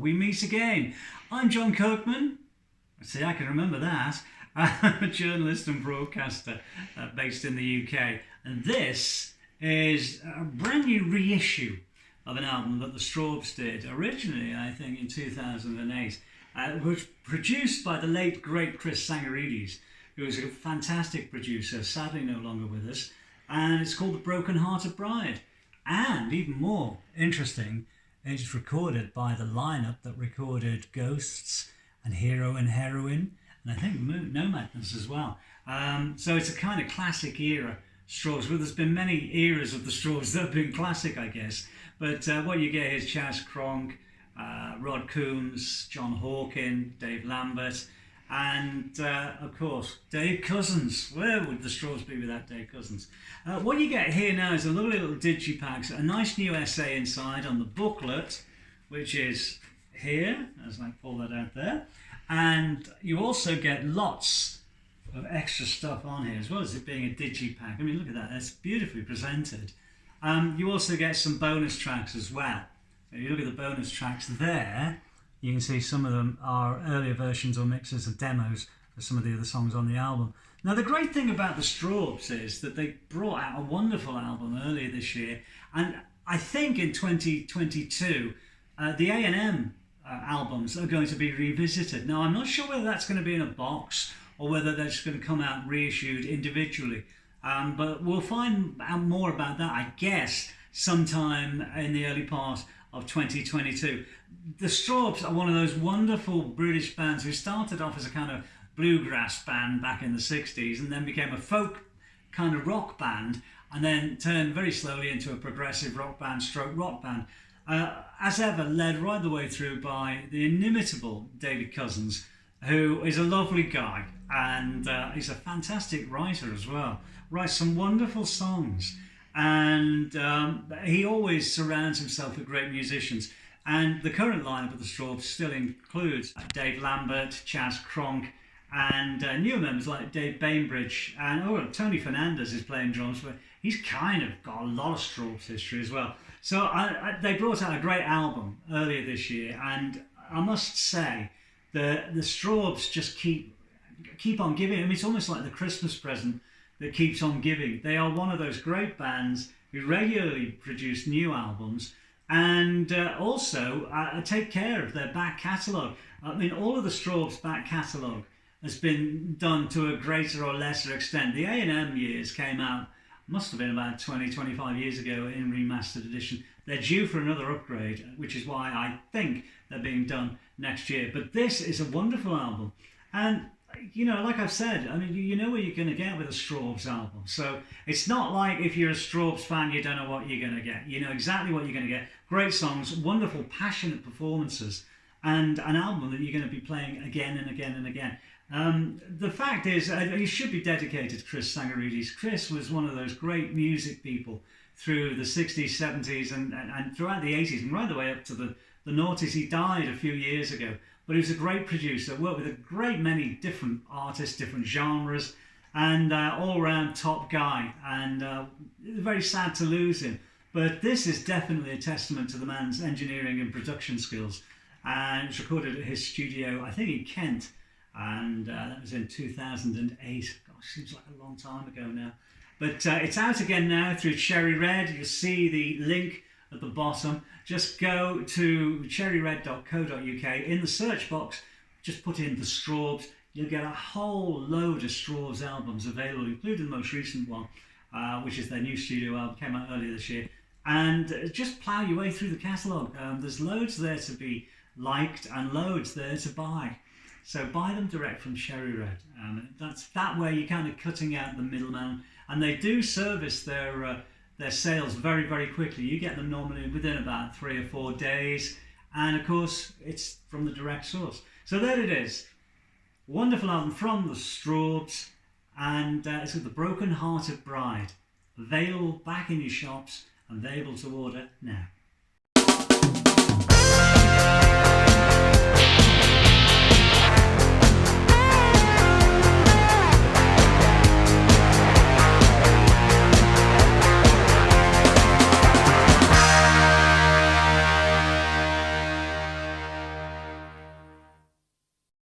we meet again. I'm Jon Kirkman. See, I can remember that. I'm a journalist and broadcaster based in the UK. And this is a brand new reissue of an album that the Strawbs did originally, I think, in 2008. It was produced by the late, great Chris Sangarides, who was a fantastic producer, sadly no longer with us. And it's called The Broken-Hearted Bride. And even more interesting, it's recorded by the lineup that recorded Ghosts and Hero and Heroine, and I think Nomadness as well. So it's a kind of classic era Strawbs. Well, there's been many eras of the Strawbs that have been classic, I guess. But what you get here is Chaz Cronk, Rod Coombs, John Hawken, Dave Lambert, and of course Dave Cousins. Where would the Strawbs be without Dave Cousins? What you get here now is a lovely little digipack, a nice new essay inside on the booklet, which is here, as I pull that out there, and you also get lots of extra stuff on here as well as it being a digipack. I mean, look at that, it's beautifully presented. You also get some bonus tracks as well. If you look at the bonus tracks there, you can see some of them are earlier versions or mixes of demos of some of the other songs on the album. Now, the great thing about the Strawbs is that they brought out a wonderful album earlier this year, and I think in 2022 the A&M albums are going to be revisited. Now, I'm not sure whether that's going to be in a box or whether they're just going to come out reissued individually, but we'll find out more about that, I guess, sometime in the early part of 2022. The Strawbs are one of those wonderful British bands who started off as a kind of bluegrass band back in the 60s and then became a folk kind of rock band and then turned very slowly into a progressive rock band stroke rock band. As ever, led right the way through by the inimitable David Cousins, who is a lovely guy and he's a fantastic writer as well. Writes some wonderful songs, and he always surrounds himself with great musicians. And the current lineup of the Strawbs still includes Dave Lambert, Chaz Cronk, and newer members like Dave Bainbridge, and Tony Fernandez is playing drums, but he's kind of got a lot of Strawbs history as well. So they brought out a great album earlier this year, and I must say the Strawbs just keep on giving. I mean, it's almost like the Christmas present that keeps on giving. They are one of those great bands who regularly produce new albums and also take care of their back catalogue. I mean, all of the Strawbs' back catalogue has been done to a greater or lesser extent. The A&M years came out, must have been about 20-25 years ago in remastered edition. They're due for another upgrade, which is why I think they're being done next year. But this is a wonderful album. And, you know, like I've said, I mean, you know what you're going to get with a Strawbs album. So it's not like if you're a Strawbs fan, you don't know what you're going to get. You know exactly what you're going to get. Great songs, wonderful, passionate performances, and an album that you're going to be playing again and again and again. The fact is, you should be dedicated to Chris Sangarides. Chris was one of those great music people through the 60s, 70s, and throughout the 80s, and right the way up to the noughties. He died a few years ago, but he was a great producer, worked with a great many different artists, different genres, and all-round top guy, and very sad to lose him. But this is definitely a testament to the man's engineering and production skills, and it's recorded at his studio, I think in Kent, and that was in 2008. Gosh, seems like a long time ago now. But it's out again now through Cherry Red. You'll see the link at the bottom. Just go to cherryred.co.uk. In the search box, just put in the Strawbs. You'll get a whole load of Strawbs albums available, including the most recent one, which is their new studio album, came out earlier this year. And just plough your way through the catalogue. There's loads there to be liked and loads there to buy. So buy them direct from Cherry Red. That's that way you're kind of cutting out the middleman, and they do service their sales very, very quickly. You get them normally within about 3 or 4 days, and of course it's from the direct source. So there it is, wonderful album from the Strawbs, and it's called The Broken-Hearted Bride. Available back in your shops and available to order now.